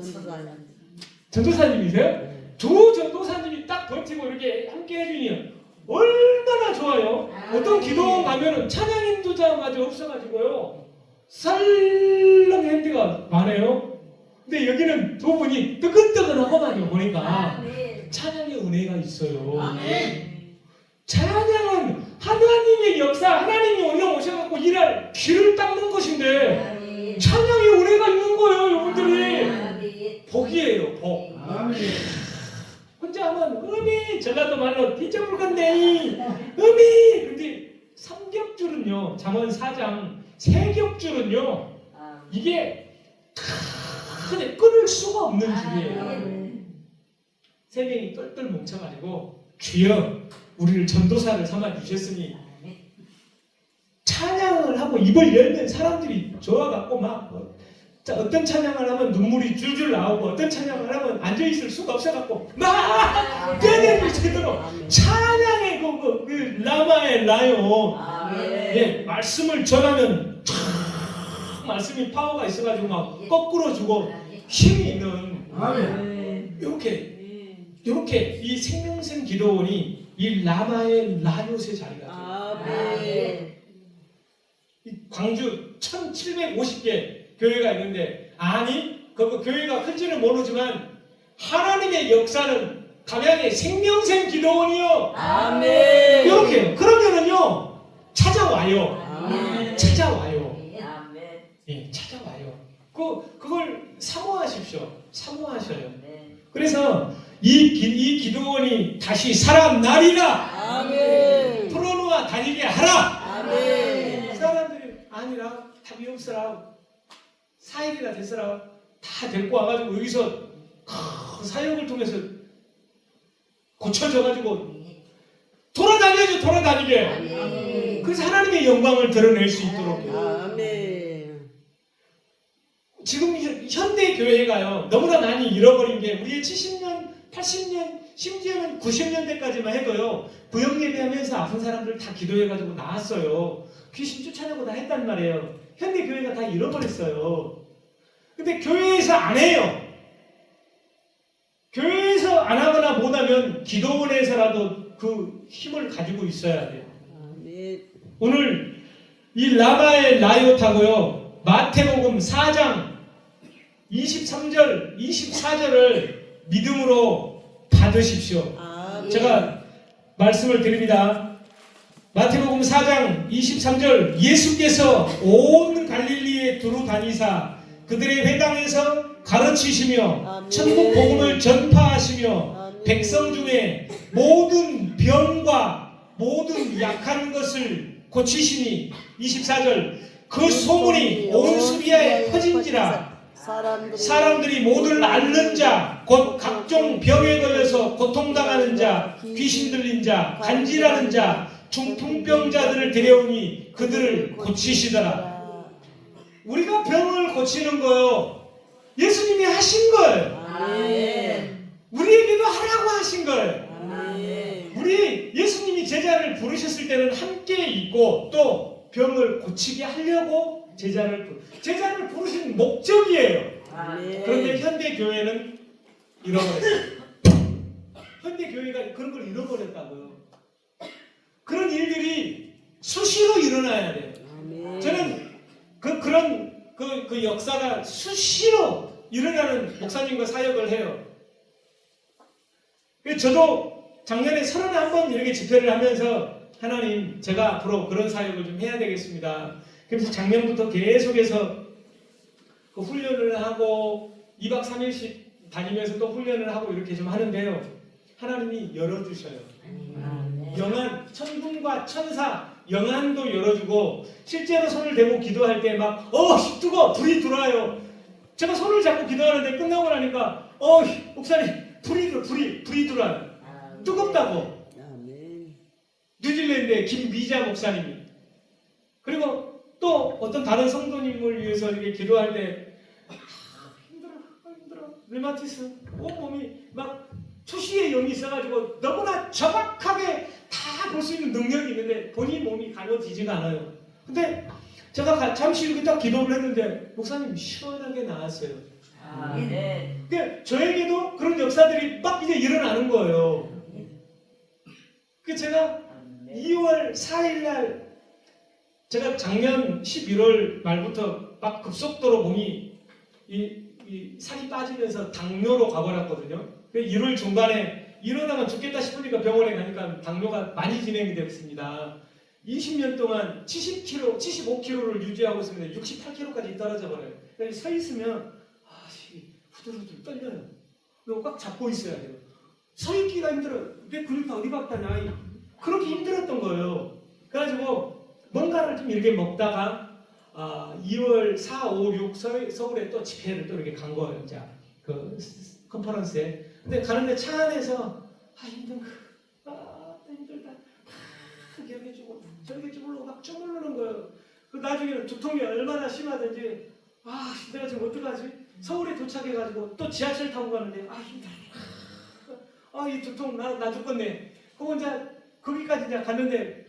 전도사님이세요? 두 전도사님이 딱 버티고 이렇게 함께 해주니 얼마나 좋아요. 어떤 기도원 가면은 찬양인도자마저 없어가지고요 설렁핸디가 많아요. 근데 여기는 두 분이 뜨끈뜨끈하고만요. 보니까 찬양의 은혜가 있어요. 찬양은 하나님의 역사, 하나님이 오늘 오셔갖고 일할 길을 닦는 것인데 찬양의 은혜가 있는 거예요. 여러분들이 복이에요. 복. 혼자 하면 음이 전라도 말로 뒤져불건데 음이 근데 삼겹줄은요 잠언 4장 세겹줄은요 이게 근데 끊을 수가 없는 줄이에요. 세 명이 똘똘 뭉쳐가지고 주여 우리를 전도사를 삼아 주셨으니 찬양을 하고 입을 열면 사람들이 좋아갖고 막 어떤 찬양을 하면 눈물이 줄줄 나오고 어떤 찬양을 하면 앉아있을 수가 없어갖고 막 뛰어내릴 제대로 찬양의 그 라마의 라요 예, 말씀을 전하면 말씀이 파워가 있어가지고 막 거꾸로 주고 힘이 있는 이렇게 이 생명샘 기도원이 이 라마의 라요스의 자리가 돼요. 광주 1750개 교회가 있는데 아니 그 교회가 클지는 모르지만 하나님의 역사는 감양의 생명샘 기도원이요. 아멘. 이렇게요. 그러면은요 찾아와요. 찾아와요. 예, 찾아와요. 그걸 사모하십시오. 사모하셔요. 그래서 이 기도원이 다시 살아나리라. 아멘. 풀어놓아 다니게 하라. 아멘. 사람들이 아니라 답이 없어라. 4일이나 됐어라. 다 데리고 와가지고 여기서 사역을 통해서 고쳐져가지고 돌아다녀야죠. 돌아다니게. 그래서 하나님의 영광을 드러낼 수 있도록. 아멘. 지금 현대 교회가요 너무나 많이 잃어버린 게 우리의 70년, 80년, 심지어는 90년대까지만 해도요 구역 예배하면서 아픈 사람들 다 기도해가지고 나왔어요. 귀신 쫓아내고 다 했단 말이에요. 현대 교회가 다 잃어버렸어요. 근데 교회에서 안 해요. 교회에서 안 하거나 못하면 기도원에서라도 그 힘을 가지고 있어야 돼요. 아멘. 오늘 이 라마의 라이엇하고요 마태복음 4장 23절 24절을 믿음으로 받으십시오. 아멘. 제가 말씀을 드립니다. 마태복음 4장 23절 예수께서 온 갈릴리에 두루 다니사 그들의 회당에서 가르치시며 아멘. 천국 복음을 전파하시며 아멘. 백성 중에 모든 병과 모든 약한 것을 고치시니 24절 그 소문이 온 수리아에 퍼진지라. 사람들이 모두를 앓는 자, 곧 각종 병에 걸려서 고통당하는 자, 귀신 들린 자, 간질하는 자, 중풍병자들을 데려오니 그들을 고치시더라. 우리가 병을 고치는 거요, 예수님이 하신 거예요. 아멘. 우리에게도 하라고 하신 거예요. 아멘. 우리 예수님이 제자를 부르셨을 때는 함께 있고 또 병을 고치게 하려고 제자를 부르신 목적이에요. 아멘. 그런데 현대 교회는 잃어버렸어요. 현대 교회가 그런 걸 잃어버렸다고요. 그런 일들이 수시로 일어나야 돼요. 아멘. 저는 그 역사가 수시로 일어나는 목사님과 사역을 해요. 저도 작년에 31번 이렇게 집회를 하면서 하나님, 제가 앞으로 그런 사역을 좀 해야 되겠습니다. 그래서 작년부터 계속해서 그 훈련을 하고 2박 3일씩 다니면서 또 훈련을 하고 이렇게 좀 하는데요. 하나님이 열어주셔요. 영안, 천군과 천사, 영안도 열어주고 실제로 손을 대고 기도할 때 막 뜨거워, 불이 들어와요. 제가 손을 잡고 기도하는데 끝나고 나니까 목사님 불이 들어와요. 뜨겁다고. 아멘. 뉴질랜드의 김미자 목사님이. 그리고 또 어떤 다른 성도님을 위해서 이렇게 기도할 때 힘들어 르마티스 온몸이 막 초시의 영이 있어가지고 너무나 정확하게 다 볼 수 있는 능력이 있는데 본인 몸이 가려지지가 않아요. 근데 제가 잠시 이렇게 딱 기도를 했는데 목사님 시원하게 나았어요. 그러니까 저에게도 그런 역사들이 막 이제 일어나는 거예요. 그 제가 2월 4일 날 제가 작년 11월 말부터 막 급속도로 몸이 이 살이 빠지면서 당뇨로 가버렸거든요. 1월 중반에 이러다가 죽겠다 싶으니까 병원에 가니까 당뇨가 많이 진행이 됐습니다. 20년 동안 70kg, 75kg를 유지하고 있었는데 68kg까지 떨어져 버려요. 그래서 서 있으면 후들후들 떨려요. 그리고 꽉 잡고 있어야 돼요. 서 있기가 힘들어요. 내 근육 다 어디 갔다냐. 그렇게 힘들었던 거예요. 그래가지고 뭔가를 좀 이렇게 먹다가 2월 4, 5, 6 서울에 또 집회를 또 이렇게 간 거예요. 자, 그 컨퍼런스에. 근데 가는데 차 안에서 힘들다. 여기 주고 저기 주물러 막 주물르는 거예요. 그 나중에는 두통이 얼마나 심하든지 내가 지금 어떡하지? 서울에 도착해가지고 또 지하철 타고 가는데 힘들어. 이 두통 나 죽겠네. 그거 이제 거기까지 이제 갔는데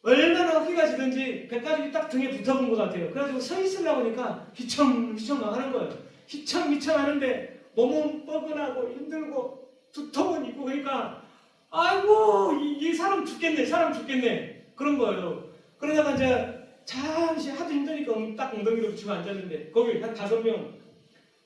얼마나 허기가 지든지 배가죽이 딱 등에 붙어본 것 같아요. 그래가지고 서 있으려고 하니까 휘청휘청 막 하는 거예요. 휘청휘청 하는데 몸은 뻐근하고 힘들고 두통은 있고 그러니까 아이고 이 사람 죽겠네 그런 거예요. 그러다가 이제 잠시 하도 힘드니까 딱 엉덩이로 붙이고 앉았는데 거기 한 5명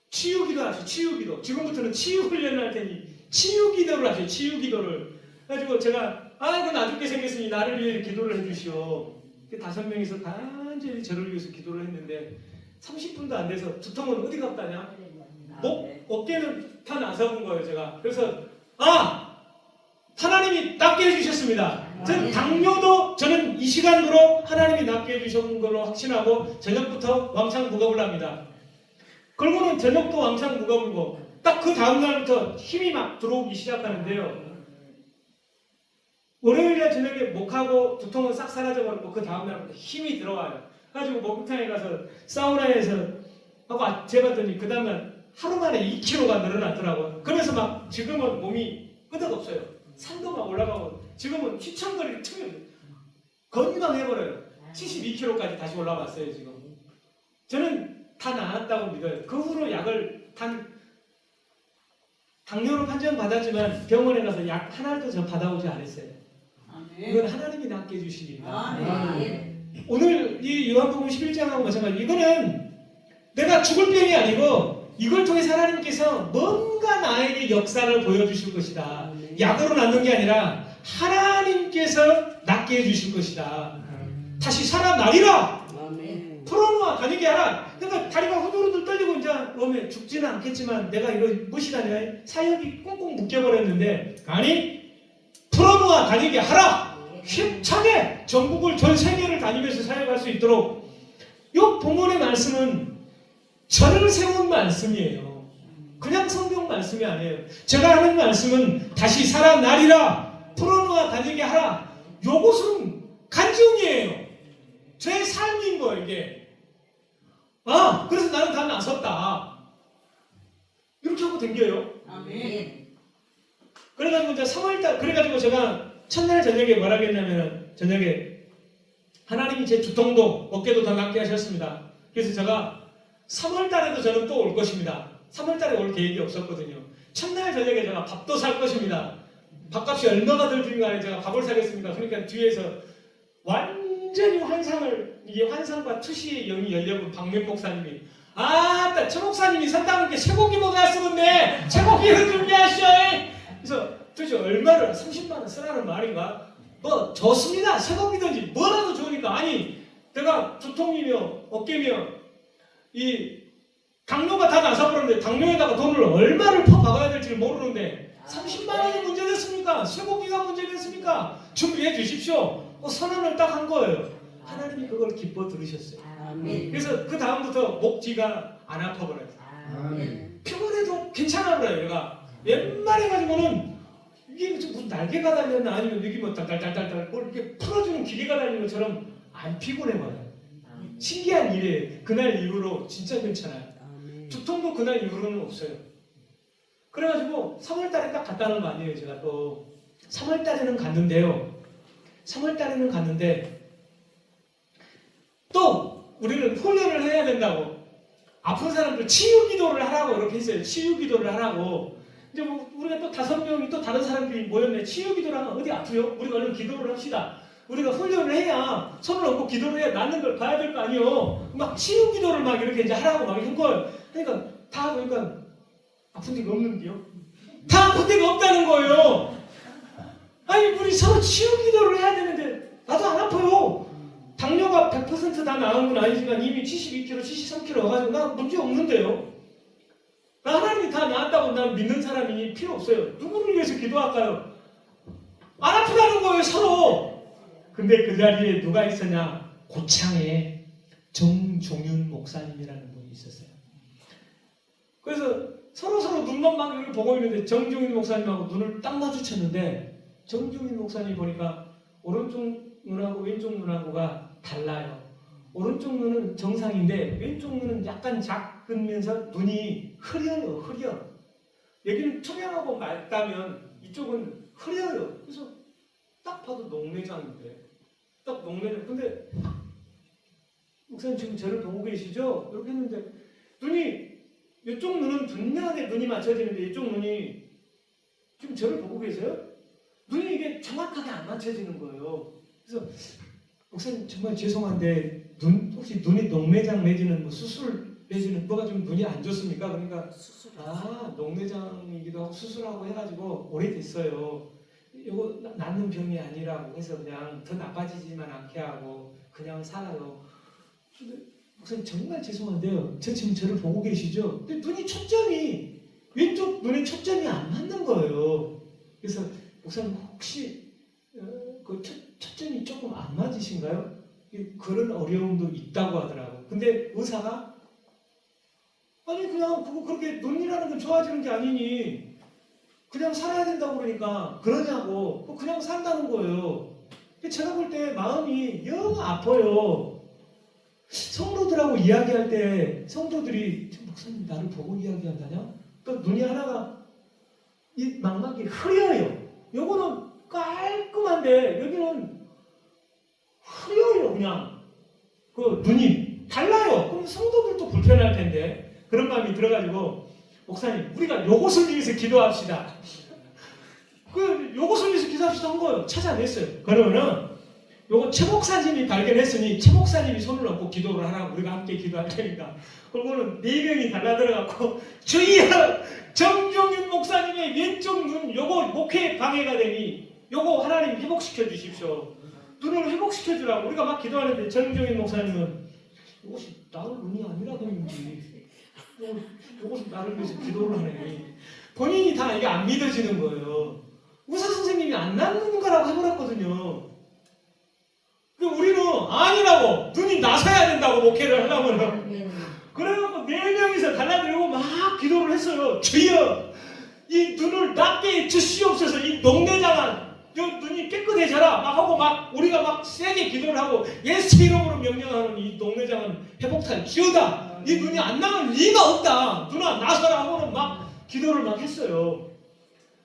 치유기도 하죠. 치유기도. 지금부터는 치유 훈련을 할 테니 치유기도를 하죠. 치유기도를. 그래가지고 제가 이거 나 죽게 생겼으니 나를 위해 기도를 해주시오. 5명이서 간절히 저를 위해서 기도를 했는데 30분도 안 돼서 두통은 어디 갔다냐? 어깨는 다 나서본 거예요. 제가. 그래서 하나님이 낫게 해주셨습니다. 당뇨도 저는 이 시간으로 하나님이 낫게 해주신 걸로 확신하고 저녁부터 왕창 무겁을 합니다. 그러고는 저녁도 왕창 무거울고 딱 그 다음날부터 힘이 막 들어오기 시작하는데요. 월요일날 저녁에 목하고 두통은 싹 사라져버리고 그 다음날부터 힘이 들어와요. 그래가지고 목욕탕에 가서 사우나에서 하고 재봤더니 그 다음날 하루 만에 2kg가 늘어났더라고요. 그래서 막 지금은 몸이 끄덕없어요. 산도 막 올라가고 지금은 휘청거리를 틈이 건강해버려요. 72kg까지 다시 올라갔어요. 지금. 저는 다 나았다고 믿어요. 그 후로 약을 당뇨로 판정받았지만 병원에 가서 약 하나도 저 받아오지 않았어요. 이건 하나님이 낫게 해주신 일이다. 오늘 이 요한복음 11장하고 마찬가지. 이거는 내가 죽을 병이 아니고 이걸 통해 하나님께서 뭔가 나에게 역사를 보여주실 것이다. 약으로 낫는 게 아니라 하나님께서 낫게 해주실 것이다. 다시 살아나리라. 풀어놓아 다니게 하라. 그러니까 다리가 후들후들 떨리고 이제 몸에 죽지는 않겠지만 내가 이거 무엇이다냐 사역이 꽁꽁 묶여버렸는데 아니 풀어놓아 다니게 하라. 힘차게 전국을 전 세계를 다니면서 사역할 수 있도록 이 본문의 말씀은 저를 세운 말씀이에요. 그냥 성경 말씀이 아니에요. 제가 하는 말씀은 다시 살아나리라 풀어놓아 다니게 하라. 요것은 간증이에요. 제 삶인 거예요 이게. 그래서 나는 다 나섰다. 이렇게 하고 댕겨요. 아멘. 그래가지고 이제 3월달 그래가지고 제가 첫날 저녁에 뭐라 했냐면 저녁에 하나님이 제 두통도 어깨도 더 낫게 하셨습니다. 그래서 제가 3월달에도 저는 또 올 것입니다. 3월달에 올 계획이 없었거든요. 첫날 저녁에 제가 밥도 살 것입니다. 밥값이 얼마가 들든가 간에 제가 밥을 사겠습니다. 그러니까 뒤에서 완전히 이게 환상과 투시의 영이 열려본 박명 목사님이 아따 저 목사님이 산다는 쇠고기 먹어야 쓰겠네. 쇠고기를 준비하시오. 그래서 도대체 얼마를 30만 원 쓰라는 말인가? 뭐 좋습니다. 쇠고기든지 뭐라도 좋으니까. 아니 내가 두통이며 어깨며 이 당뇨가 다 나서버렸는데 당뇨에다가 돈을 얼마를 퍼박아야 될지 모르는데 30만 원이 문제됐습니까? 쇠고기가 문제됐습니까? 준비해 주십시오. 선언을 딱 한 거예요. 하나님이 그걸 기뻐 들으셨어요. 아멘. 그래서 그 다음부터 목 뒤가 안 아파버려요. 아멘. 피곤해도 괜찮아 버려요. 얘가 웬만해 가지고는 이게 무슨 날개가 달렸나 아니면 여기 뭐 달달달달달 뭘 이렇게 풀어주는 기계가 달린 것처럼 안 피곤해 버려요. 신기한 일이에요. 그날 이후로 진짜 괜찮아요. 두통도 그날 이후로는 없어요. 그래가지고 3월달에 딱 갔다는 거 아니에요. 제가 또 3월달에는 갔는데요. 3월달에는 갔는데 또 우리는 훈련을 해야 된다고 아픈 사람들 치유 기도를 하라고 이렇게 했어요. 치유 기도를 하라고. 이제 뭐 우리가 또 5명이 또 다른 사람들이 모였네. 치유 기도를 하면 어디 아프요? 우리가 얼른 기도를 합시다. 우리가 훈련을 해야 손을 얹고 기도를 해야 낫는 걸 봐야 될 거 아니에요. 막 치유 기도를 막 이렇게 이제 하라고 막 한 거예요. 그러니까 다 보니까 아픈 데가 없는데요. 다 아픈 데가 없다는 거예요. 아니 우리 서로 치유 기도를 해야 되는데 나도 안 아파요. 당뇨가 100% 다 나은 건 아니지만 이미 72kg, 73kg 와가지고 나 문제 없는데요. 나 하나님이 다 나았다고 난 믿는 사람이 필요 없어요. 누구를 위해서 기도할까요? 안 아프다는 거예요 서로. 근데 그 자리에 누가 있었냐? 고창에 정종윤 목사님이라는 분이 있었어요. 그래서 서로 눈만 막 이렇게 보고 있는데 정종윤 목사님하고 눈을 딱 마주쳤는데 정종윤 목사님 보니까 오른쪽 눈하고 왼쪽 눈하고가 달라요. 오른쪽 눈은 정상인데 왼쪽 눈은 약간 작으면서 눈이 흐려요. 흐려. 여기는 투명하고 맑다면 이쪽은 흐려요. 그래서 딱 봐도 녹내장인데 딱 녹내장. 근데 목사님 지금 저를 보고 계시죠? 이렇게 했는데 눈이 이쪽 눈은 분명하게 눈이 맞춰지는데 이쪽 눈이 지금 저를 보고 계세요? 눈이 이게 정확하게 안 맞춰지는 거예요. 그래서 목사님 정말 죄송한데 혹시 눈이 녹내장 내지는 뭐 수술 내지는 뭐가 좀 눈이 안 좋습니까? 그러니까 녹내장이기도 하고 수술하고 해가지고 오래됐어요. 이거 낫는 병이 아니라고 해서 그냥 더 나빠지지만 않게 하고 그냥 살아요. 근데 목사님 정말 죄송한데요. 저 지금 저를 보고 계시죠? 근데 눈이 초점이 왼쪽 눈에 초점이 안 맞는 거예요. 그래서 목사님 혹시 그 초점이 조금 안 맞으신가요? 그런 어려움도 있다고 하더라고요. 근데 의사가 아니 그냥 그거 그렇게 눈이라는 건 좋아지는 게 아니니 그냥 살아야 된다고 그러니까 그러냐고 그냥 산다는 거예요. 제가 볼 때 마음이 영 아파요. 성도들하고 이야기할 때 성도들이 목사님 나를 보고 이야기한다냐? 또 눈이 하나가 이 망막이 흐려요. 요거는 깔끔한데 여기는 흐려요. 그냥 그 눈이 달라요. 그럼 성도들도 불편할 텐데 그런 마음이 들어가지고 목사님 우리가 요것을 위해서 기도합시다. 요것을 위해서 기도합시다 한 거예요. 찾아냈어요. 그러면은 요거 최 목사님이 발견했으니 최 목사님이 손을 얹고 기도를 하라고 우리가 함께 기도할 테니까. 그러고는 4명이 달라들어갖고 주여 정종윤 목사님의 왼쪽 눈 요거 목회에 방해가 되니 요거 하나님 회복시켜 주십시오. 눈을 회복시켜 주라고 우리가 막 기도하는데 정종윤 목사님은 이것이 나의 눈이 아니라 그런지 이것이 나를 위해서 기도를 하네. 본인이 다 이게 안 믿어지는 거예요. 의사 선생님이 안 낫는 거라고 해버렸거든요. 우리는 아니라고 눈이 나서야 된다고 목회를 하려면 그래갖고 4명이서 달라들고 막 기도를 했어요. 주여 이 눈을 낫게 주시옵소서. 이 녹내장한 요 눈이 깨끗해져라 막 하고 막 우리가 막 세게 기도를 하고 예수 이름으로 명령하는 이 녹내장은 회복할 지어다. 이 눈이 안 나갈 리가 없다. 누나 나서라 하고는 막 기도를 막 했어요.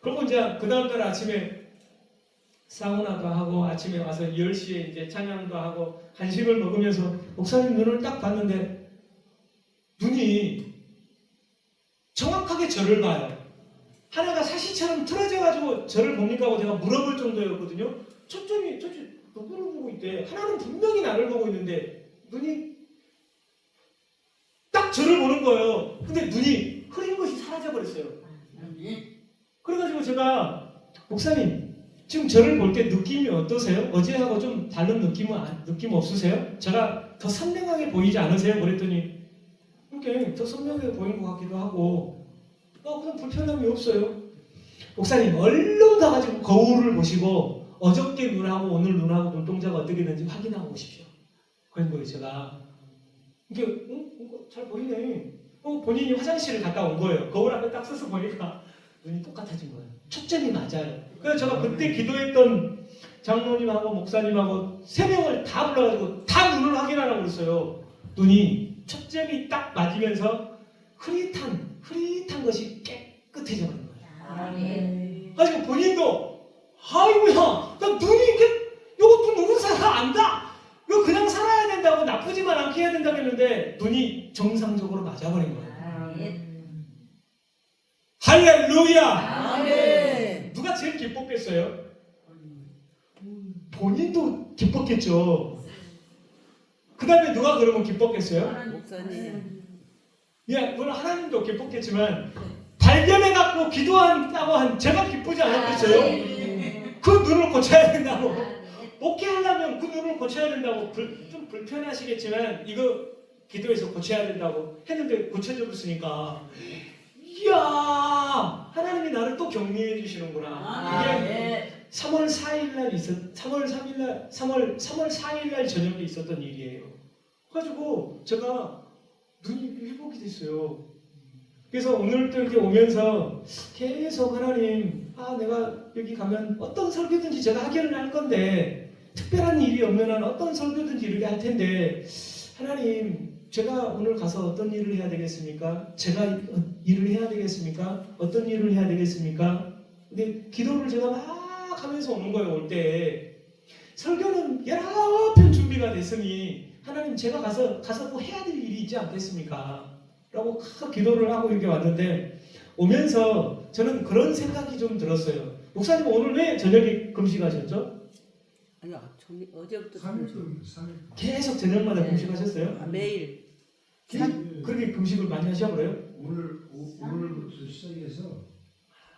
그리고 이제 그 다음날 아침에 사우나도 하고 아침에 와서 10시에 이제 찬양도 하고 간식을 먹으면서 목사님 눈을 딱 봤는데 눈이 정확하게 저를 봐요. 하나가 사시처럼 틀어져가지고 저를 봅니까 하고 제가 물어볼 정도였거든요. 초점이 누구를 보고 있대. 하나는 분명히 나를 보고 있는데 눈이 딱 저를 보는 거예요. 근데 눈이 흐린 것이 사라져버렸어요. 그래가지고 제가 목사님 지금 저를 볼 때 느낌이 어떠세요? 어제하고 좀 다른 느낌 없으세요? 제가 더 선명하게 보이지 않으세요? 그랬더니 이렇게 더 선명하게 보이는 것 같기도 하고 그냥 불편함이 없어요. 목사님 얼른 가가지고 거울을 보시고 어저께 눈하고 오늘 눈하고 눈동자가 어떻게 되는지 확인하고 오십시오. 그런 거예요. 제가 이게 잘 보이네. 본인이 화장실을 갔다 온 거예요. 거울 앞에 딱 서서 보니까 눈이 똑같아진 거예요. 초점이 맞아요. 그래서 제가 그때 기도했던 장로님하고 목사님하고 3명을 다 불러가지고 다 눈을 확인하라고 그랬어요. 눈이 초점이 딱 맞으면서 흐릿한 것이 깨끗해져 버린 거예요. 가지고 본인도 아이고야 나 눈이 이렇게 이것도 누군 사람 안다. 이거 그냥 살아야 된다고 나쁘지만 않게 해야 된다고 했는데 눈이 정상적으로 맞아버린 거예요. 할렐루야. 아멘. 누가 제일 기뻤겠어요? 본인도 기뻤겠죠. 그 다음에 누가 그러면 기뻤겠어요? 목사님. 예, 물론 하나님도 기뻤겠지만 발견해갖고 기도한다고 한 제가 기쁘지 않았겠어요? 그 눈을 고쳐야 된다고. 목회하려면 그 눈을 고쳐야 된다고. 좀 불편하시겠지만 이거 기도해서 고쳐야 된다고 했는데 고쳐져 버렸으니까 이야 하나님이 나를 또 격려해 주시는구나. 이게 3월 4일날 3월 4일날 저녁에 있었던 일이에요. 그래가지고 제가 눈이 회복이 됐어요. 그래서 오늘도 이렇게 오면서 계속 하나님 내가 여기 가면 어떤 설교든지 제가 하기는 할 건데 특별한 일이 없는 한 어떤 설교든지 이렇게 할 텐데 하나님 제가 오늘 가서 어떤 일을 해야 되겠습니까? 제가 일을 해야 되겠습니까? 어떤 일을 해야 되겠습니까? 근데 기도를 제가 막 하면서 오는 거예요. 올 때 설교는 여러 편 준비가 됐으니 하나님 제가 가서 뭐 해야 될 일이 있지 않겠습니까? 라고 기도를 하고 이렇게 왔는데 오면서 저는 그런 생각이 좀 들었어요. 목사님 오늘 왜 저녁에 금식하셨죠? 아니요, 어제부터 3일 계속 저녁마다 금식하셨어요? 매일. 그렇게 금식을 많이 하셔버려요? 오늘부터 시작해서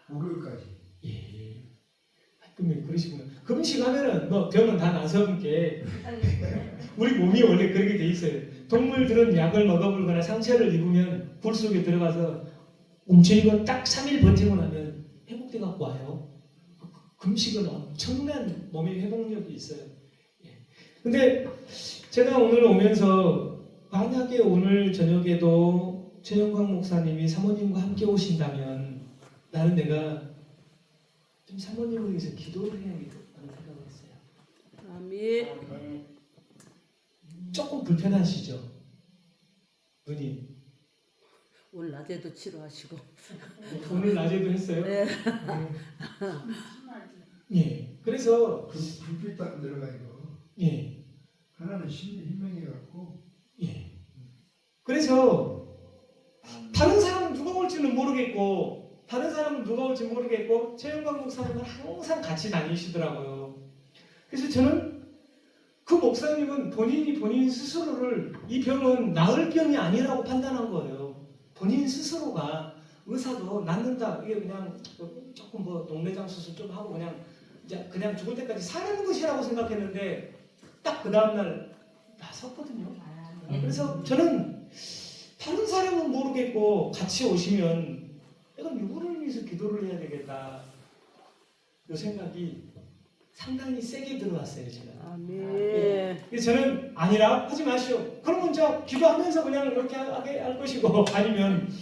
목요일까지. 예. 그러면 그러시구나. 금식하면은 뭐 병은 다 나서 게 우리 몸이 원래 그렇게 돼 있어요. 동물들은 약을 먹어불거나 상처를 입으면 굴 속에 들어가서 움츠리고 딱 3일 버티고 나면 회복돼 갖고 와요. 금식은 엄청난 몸의 회복력이 있어요. 근데 제가 오늘 오면서 만약에 오늘 저녁에도 최영광 목사님이 사모님과 함께 오신다면 나는 내가 좀 사모님을 위해서 기도를 해야겠다는 생각을 했어요. 아멘. 조금 불편하시죠? 눈이. 오늘 낮에도 치료하시고. 오늘 낮에도 했어요? 네. 예. 그래서 불빛 딱 내려가니까 예. 하나는 희명해갖고 예. 그래서 다른 사람은 누가 올지는 모르겠고 다른 사람은 누가 올지 모르겠고 최영광 목사님은 항상 같이 다니시더라고요. 그래서 저는 그 목사님은 본인 스스로를 이 병은 나을 병이 아니라고 판단한 거예요. 본인 스스로가 의사도 낫는다. 이게 그냥 조금 뭐 동내장 수술 좀 하고 그냥 죽을 때까지 사는 것이라고 생각했는데 딱 그 다음날 나섰거든요. 그래서 저는 다른 사람은 모르겠고 같이 오시면 내가 누구를 위해서 기도를 해야 되겠다 이 생각이 상당히 세게 들어왔어요, 제가. 아멘. 그래서 저는 아니라 하지 마시오. 그러면 저 기도하면서 그냥 이렇게 하게 할 것이고 아니면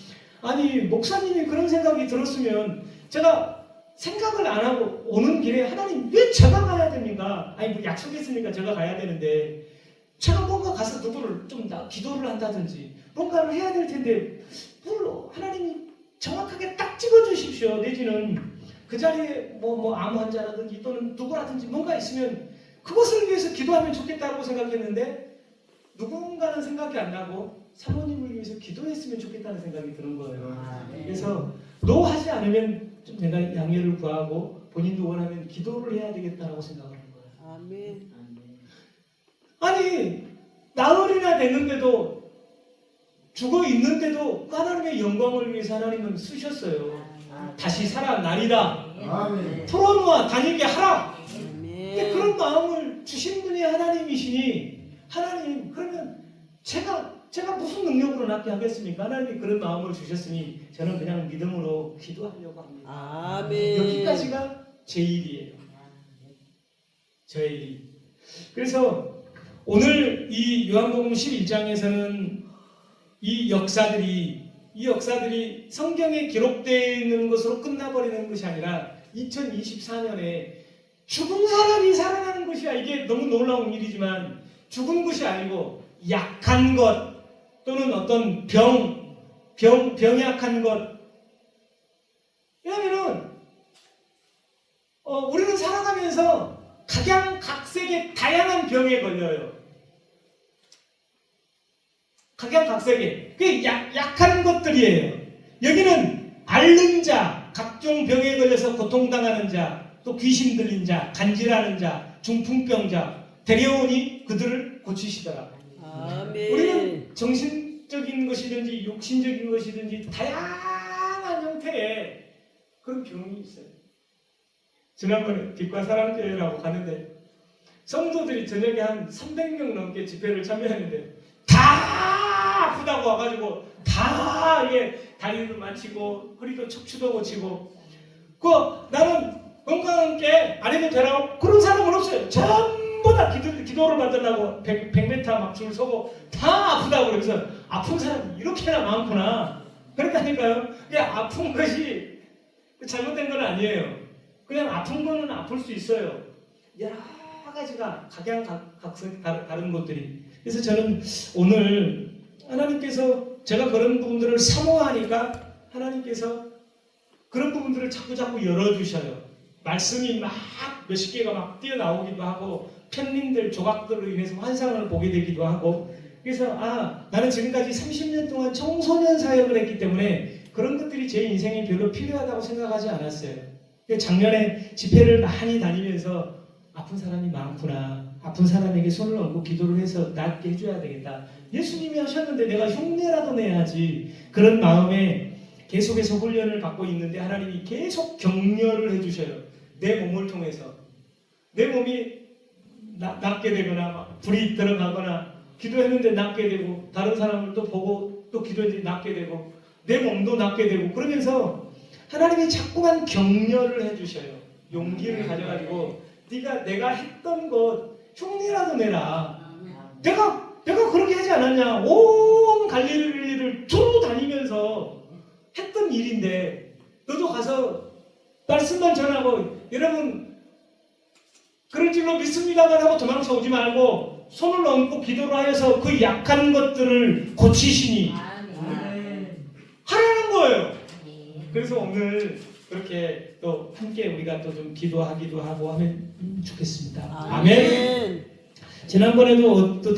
아니 목사님이 그런 생각이 들었으면 제가 생각을 안 하고 오는 길에 하나님 왜 제가 가야 됩니까? 아니 뭐 약속했으니까 제가 가야 되는데 제가 뭔가 가서 누구를 좀 기도를 한다든지 뭔가를 해야 될 텐데 뭘 하나님이 정확하게 딱 찍어주십시오. 내지는 그 자리에 뭐 암 환자라든지 또는 누구라든지 뭔가 있으면 그것을 위해서 기도하면 좋겠다고 생각했는데 누군가는 생각이 안 나고 사모님을 위해서 기도했으면 좋겠다는 생각이 드는 거예요. 그래서 노하지 않으면 좀 내가 양해를 구하고 본인도 원하면 기도를 해야 되겠다라고 생각하는 거예요. 아멘. 아니 나흘이나 됐는데도 죽어 있는데도 하나님의 영광을 위해서 하나님은 쓰셨어요. 다시 살아나리라. 아멘. 풀어놓아 다니게 하라. 근데 아멘. 그런 마음을 주신 분이 하나님이시니 하나님 그러면 제가 무슨 능력으로 낫게 하겠습니까? 하나님이 그런 마음을 주셨으니 저는 그냥 믿음으로 기도하려고 합니다. 아멘. 여기까지가 제 일이에요. 저의 일. 그래서 오늘 이 요한복음 11장에서는 이 역사들이 성경에 기록되어 있는 것으로 끝나버리는 것이 아니라 2024년에 죽은 사람이 살아나는 것이야. 이게 너무 놀라운 일이지만 죽은 것이 아니고 약한 것 또는 어떤 병약한 것. 왜냐면은 우리는 살아가면서 각양각색의 다양한 병에 걸려요. 각양각색의 그 약한 것들이에요. 여기는 앓는 자, 각종 병에 걸려서 고통당하는 자, 또 귀신 들린 자, 간질하는 자, 중풍병자 데려오니 그들을 고치시더라. 아멘. 우리는 정신적인 것이든지 육신적인 것이든지 다양한 형태의 그런 병이 있어요. 지난번에 빛과 사랑교회라고 가는데 성도들이 저녁에 한 300명 넘게 집회를 참여했는데 다 아프다고 와가지고 다 이게 다리도 만지고 허리도 척추도 고치고 나는 건강하게 안 해도 되라고 그런 사람은 없어요. 전부 다 기도를 받으려고 100m 막 줄 서고 다 아프다고 그래서 아픈 사람이 이렇게나 많구나 그랬다니까요. 이게 아픈 것이 잘못된 건 아니에요. 그냥 아픈 거는 아플 수 있어요. 여러 가지가 각양각색 다른 것들이. 그래서 저는 오늘 하나님께서 제가 그런 부분들을 사모하니까 하나님께서 그런 부분들을 자꾸 열어주셔요. 말씀이 막 몇십 개가 막 뛰어나오기도 하고 편린들 조각들로 인해서 환상을 보게 되기도 하고 그래서 나는 지금까지 30년 동안 청소년 사역을 했기 때문에 그런 것들이 제 인생에 별로 필요하다고 생각하지 않았어요. 작년에 집회를 많이 다니면서 아픈 사람이 많구나. 아픈 사람에게 손을 얹고 기도를 해서 낫게 해줘야 되겠다. 예수님이 하셨는데 내가 흉내라도 내야지. 그런 마음에 계속해서 훈련을 받고 있는데 하나님이 계속 격려를 해주셔요. 내 몸을 통해서. 내 몸이 낫게 되거나 불이 들어가거나 기도했는데 낫게 되고 다른 사람을 또 보고 또 기도했는데 낫게 되고 내 몸도 낫게 되고 그러면서 하나님이 자꾸만 격려를 해주셔요. 용기를 가져가지고 내가 했던 것 흉내라도 내라. 내가 그렇게 하지 않았냐. 온 갈릴리를 두루 다니면서 했던 일인데 너도 가서 말씀만 전하고 여러분 그럴 줄로 믿습니다만 하고 도망쳐 오지 말고 손을 얹고 기도를 하여서 그 약한 것들을 고치시니 하라는 거예요. 그래서 오늘 그렇게 또 함께 우리가 또 좀 기도하기도 하고 하면 좋겠습니다. 아멘. 지난번에도 또